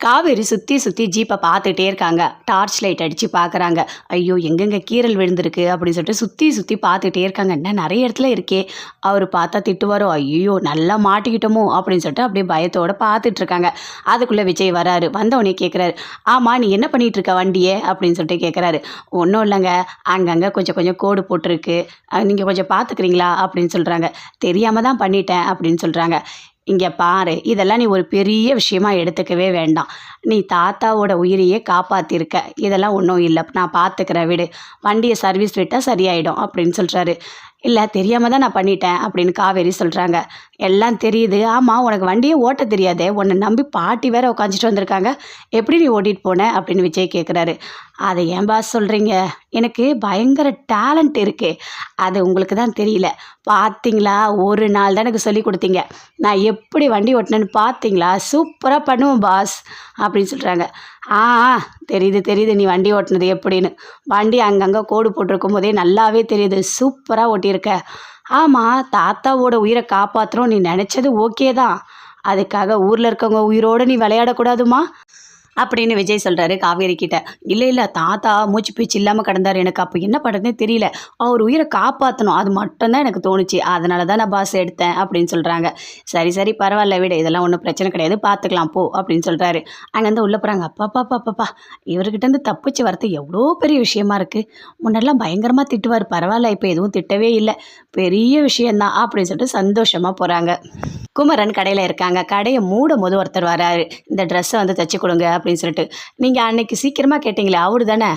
காவேரி சுற்றி சுற்றி ஜீப்பை பார்த்துட்டே இருக்காங்க. டார்ச் லைட் அடித்து பார்க்குறாங்க. ஐயோ எங்கெங்கே கீறல் விழுந்திருக்கு அப்படின்னு சொல்லிட்டு சுற்றி சுற்றி பார்த்துட்டே இருக்காங்க. என்ன நிறைய இடத்துல இருக்கே, அவர் பார்த்தா திட்டுவாரோ, ஐயோ நல்லா மாட்டிக்கிட்டோமோ அப்படின்னு சொல்லிட்டு அப்படியே பயத்தோடு பார்த்துட்ருக்காங்க. அதுக்குள்ளே விஜய் வராரு. வந்தவொடனே கேட்குறாரு, ஆமாம் நீ என்ன பண்ணிகிட்டு இருக்க வண்டியே அப்படின்னு சொல்லிட்டு கேட்குறாரு. ஒன்றும் இல்லைங்க, அங்கங்கே கொஞ்சம் கொஞ்சம் கோடு போட்டிருக்கு, நீங்கள் கொஞ்சம் பார்த்துக்கிறீங்களா அப்படின்னு சொல்கிறாங்க. தெரியாமல் தான் பண்ணிட்டேன் அப்படின்னு சொல்கிறாங்க. இங்கே பாரு, இதெல்லாம் நீ ஒரு பெரிய விஷயமா எடுத்துக்கவே வேண்டாம். நீ தாத்தாவோட உயிரையே காப்பாற்றிருக்க, இதெல்லாம் ஒன்றும் இல்லை, நான் பார்த்துக்கிறேன் விடு, வண்டியை சர்வீஸ் விட்டால் சரியாயிடும் அப்படின்னு சொல்கிறாரு. இல்லை தெரியாமல் தான் நான் பண்ணிட்டேன் அப்படின்னு காவேரி சொல்கிறாங்க. எல்லாம் தெரியுது. ஆமாம் உனக்கு வண்டியே ஓட்ட தெரியாதே, உன்னை நம்பி பாட்டி வேற உட்காந்துட்டு வந்திருக்காங்க, எப்படி நீ ஓட்டிகிட்டு போன அப்படின்னு விஜய் கேட்குறாரு. அதை ஏன் பாஸ் சொல்கிறீங்க, எனக்கு பயங்கர டேலண்ட் இருக்கே, அது உங்களுக்கு தான் தெரியல. பார்த்தீங்களா, ஒரு நாள் தான் எனக்கு சொல்லி கொடுத்தீங்க, நான் எப்படி வண்டி ஓட்டினேன்னு பார்த்தீங்களா, சூப்பராக பண்ணுவேன் பாஸ் அப்படின்னு சொல்கிறாங்க. ஆ தெரியுது தெரியுது நீ வண்டி ஓட்டினது எப்படின்னு, வண்டி அங்கங்கே கோடு போட்டிருக்கும் போதே நல்லாவே தெரியுது, சூப்பராக ஓட்டியிருக்க. ஆமாம் தாத்தாவோட உயிரை காப்பாற்றுறோம் நீ நினச்சது ஓகே தான், அதுக்காக ஊரில் இருக்கவங்க உயிரோடு நீ விளையாடக்கூடாதுமா அப்படின்னு விஜய் சொல்கிறாரு காவேரி கிட்ட. இல்லை இல்லை தாத்தா மூச்சு பேச்சு இல்லாமல் கிடந்தார், எனக்கு அப்போ என்ன பண்ணுறதுனே தெரியல, அவர் உயிரை காப்பாற்றணும் அது மட்டும்தான் எனக்கு தோணுச்சு, அதனால தான் நான் பாஸ் எடுத்தேன் அப்படின்னு சொல்கிறாங்க. சரி சரி பரவாயில்ல விட, இதெல்லாம் ஒன்றும் பிரச்சனை கிடையாது, பார்த்துக்கலாம் போ அப்படின்னு சொல்கிறாரு. அங்கேருந்து உள்ளே போகிறாங்க. அப்பாப்பா இவர்கிட்டருந்து தப்பிச்சு வரது எவ்வளோ பெரிய விஷயமா இருக்குது, முன்னெல்லாம் பயங்கரமாக திட்டுவார், பரவாயில்ல இப்போ எதுவும் திட்டவே இல்லை, பெரிய விஷயந்தான் அப்படின்னு சொல்லிட்டு சந்தோஷமாக போகிறாங்க. குமரன் கடையில் இருக்காங்க. கடையை மூடும் போது ஒருத்தர் வராரு. இந்த ட்ரெஸ்ஸை வந்து தைச்சி கொடுங்க அப்படின்னு சொல்லிட்டு. நீங்கள் அன்னைக்கு சீக்கிரமாக கேட்டிங்களே அவரு தானே,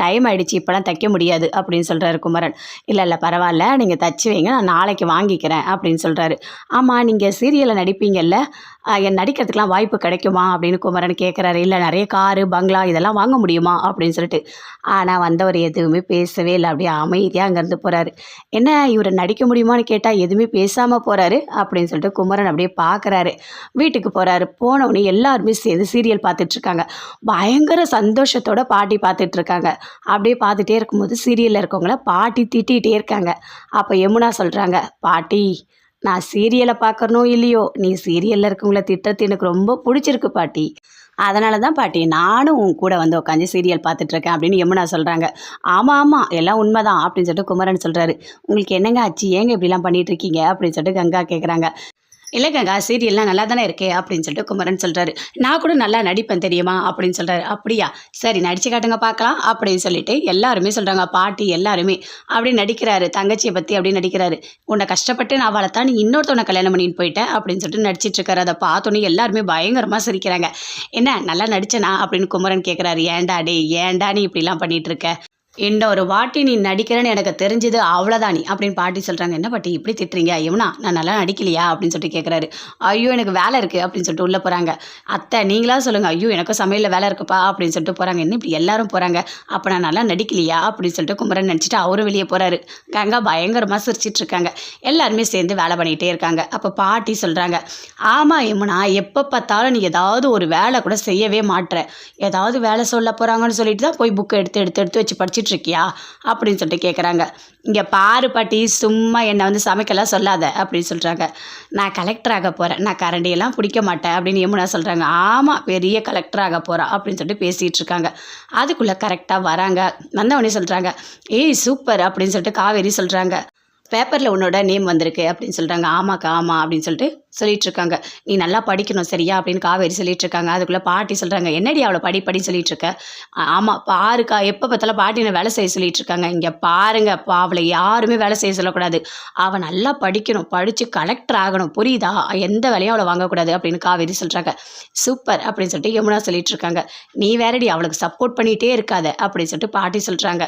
டைம் ஆகிடுச்சு இப்போலாம் தைக்க முடியாது அப்படின்னு சொல்கிறாரு குமரன். இல்லை பரவாயில்ல நீங்கள் தைச்சி வைங்க, நான் நாளைக்கு வாங்கிக்கிறேன் அப்படின்னு சொல்கிறாரு. ஆமாம் நீங்கள் சீரியலில் நடிப்பீங்கல்ல, என் நடிக்கிறதுக்கெலாம் வாய்ப்பு கிடைக்குமா அப்படின்னு குமரன் கேட்குறாரு. இல்லை நிறைய காரு பங்களா இதெல்லாம் வாங்க முடியுமா அப்படின்னு சொல்லிட்டு. ஆனால் வந்தவர் எதுவுமே பேசவே இல்லை, அப்படியே அமைதியாக அங்கேருந்து போகிறாரு. என்ன இவரை நடிக்க முடியுமான்னு கேட்டால் எதுவுமே பேசாமல் போகிறாரு அப்படின்னு சொல்லிட்டு குமரன் அப்படியே பார்க்குறாரு. வீட்டுக்கு போகிறாரு. போனவுடனே எல்லாருமே சேர்ந்து சீரியல் பார்த்துட்ருக்காங்க. பயங்கர சந்தோஷத்தோட பாட்டி பார்த்துட்ருக்காங்க. அப்படியே பார்த்துட்டே இருக்கும்போது சீரியலில் இருக்கவங்கள பாட்டி திட்டிகிட்டே இருக்காங்க. அப்போ யமுனா சொல்கிறாங்க, பாட்டி நான் சீரியலை பார்க்கறனோ இல்லையோ, நீ சீரியலில் இருக்கவங்கள திட்டுறது எனக்கு ரொம்ப பிடிச்சிருக்கு பாட்டி, அதனால தான் பாட்டி நானும் உன் கூட வந்து உட்காந்து சீரியல் பார்த்துட்ருக்கேன் அப்படின்னு யமுனா சொல்கிறாங்க. ஆமாம் எல்லாம் உண்மைதான் அப்படின்னு சொல்லிட்டு குமரன் சொல்கிறாரு. உங்களுக்கு என்னங்க ஆச்சு, ஏங்க இப்படிலாம் பண்ணிகிட்ருக்கீங்க அப்படின்னு சொல்லிட்டு கங்கா கேட்குறாங்க. இல்லை கங்கா சீரியல்லாம் நல்லா தானே இருக்கே அப்படின்னு சொல்லிட்டு குமரன் சொல்கிறாரு. நான் கூட நல்லா நடிப்பேன் தெரியுமா அப்படின்னு சொல்கிறாரு. அப்படியா, சரி நடிச்சு காட்டுங்க பார்க்கலாம் அப்படின்னு சொல்லிட்டு எல்லாருமே சொல்கிறாங்க. பாட்டி எல்லாருமே அப்படி நடிக்கிறாரு. தங்கச்சியை பற்றி அப்படி நடிக்கிறாரு. உன்னை கஷ்டப்பட்டு நான் வளர்த்தா நீ இன்னொருத்தவனை கல்யாணம் பண்ணிட்டு போயிட்டேன் அப்படின்னு சொல்லிட்டு நடிச்சிட்ருக்காரு. அதை பார்த்தோன்னே எல்லாருமே பயங்கரமாக சிரிக்கிறாங்க. என்ன நல்லா நடிச்சனா அப்படின்னு குமரன் கேட்குறாரு. ஏண்டா டே ஏண்டா நீ இப்படிலாம் பண்ணிகிட்ருக்க, இன்னொரு வாட்டி நீ நடிக்கிறேன்னு எனக்கு தெரிஞ்சது அவ்வளோதான் நீ அப்படின்னு பாட்டி சொல்கிறாங்க. என்ன பாட்டி இப்படி திட்டுறீங்க, யமுனா நான் நல்லா நடிக்கலையா அப்படின்னு சொல்லிட்டு கேட்குறாரு. ஐயோ எனக்கு வேலை இருக்குது அப்படின்னு சொல்லிட்டு உள்ளே போகிறாங்க. அத்தை நீங்களா சொல்லுங்கள், ஐயோ எனக்கு சமையலில் வேலை இருக்குப்பா அப்படின்னு சொல்லிட்டு போகிறாங்க. என்ன இப்படி எல்லாரும் போகிறாங்க, அப்போ நான் நல்லா நடிக்கலையா அப்படின்னு சொல்லிட்டு குமரன் நினச்சிட்டு அவரும் வெளியே போகிறாரு. கங்கா பயங்கரமாக சிரிச்சிட்ருக்காங்க. எல்லாருமே சேர்ந்து வேலை பண்ணிகிட்டே இருக்காங்க. அப்போ பாட்டி சொல்கிறாங்க, ஆமாம் யமுனா எப்போ பார்த்தாலும் நீ ஏதாவது ஒரு வேலை கூட செய்யவே மாட்டுற, ஏதாவது வேலை சொல்ல போகிறாங்கன்னு சொல்லிட்டு தான் போய் புக்கை எடுத்து வச்சு படிச்சுட்டு இருக்கியா அப்படின்னு சொல்லிட்டு கேட்குறாங்க. இங்கே பாரு பாட்டி சும்மா என்னை வந்து சமைக்கலாம் சொல்லாத அப்படின்னு சொல்கிறாங்க. நான் கலெக்டர் ஆக போகிறேன், நான் கரண்டியெல்லாம் பிடிக்க மாட்டேன் அப்படின்னு யமுனா சொல்கிறாங்க. ஆமாம் பெரிய கலெக்டர் ஆக போகிறா அப்படின்னு சொல்லிட்டு பேசிகிட்டு இருக்காங்க. அதுக்குள்ளே கரெக்டாக வராங்க. வந்தவொடனே சொல்கிறாங்க, ஏய் சூப்பர் அப்படின்னு சொல்லிட்டு காவேரி சொல்கிறாங்க. பேப்பரில் உன்னோட நேம் வந்திருக்கு அப்படின்னு சொல்கிறாங்க. ஆமாக்கா ஆமாம் அப்படின்னு சொல்லிட்டு சொல்லிட்டு இருக்காங்க. நீ நல்லா படிக்கணும் சரியா அப்படின்னு காவேரி சொல்லிட்டு இருக்காங்க. அதுக்குள்ளே பாட்டி சொல்கிறாங்க, என்னடி அவளை படின்னு சொல்லிட்டு இருக்க. ஆமாம் பாருக்கா எப்போ பார்த்தாலும் பாட்டி நான் வேலை செய்ய சொல்லிட்டு இருக்காங்க. இங்கே பாருங்க அவளை யாருமே வேலை செய்ய சொல்லக்கூடாது, அவள் நல்லா படிக்கணும், படித்து கலெக்டர் ஆகணும் புரியுதா, எந்த வேலையும் அவளை வாங்கக்கூடாது அப்படின்னு காவேரி சொல்கிறாங்க. சூப்பர் அப்படின்னு சொல்லிட்டு யமுனா சொல்லிட்டு இருக்காங்க. நீ வேறடி அவளுக்கு சப்போர்ட் பண்ணிகிட்டே இருக்காத அப்படின்னு சொல்லிட்டு பாட்டி சொல்கிறாங்க.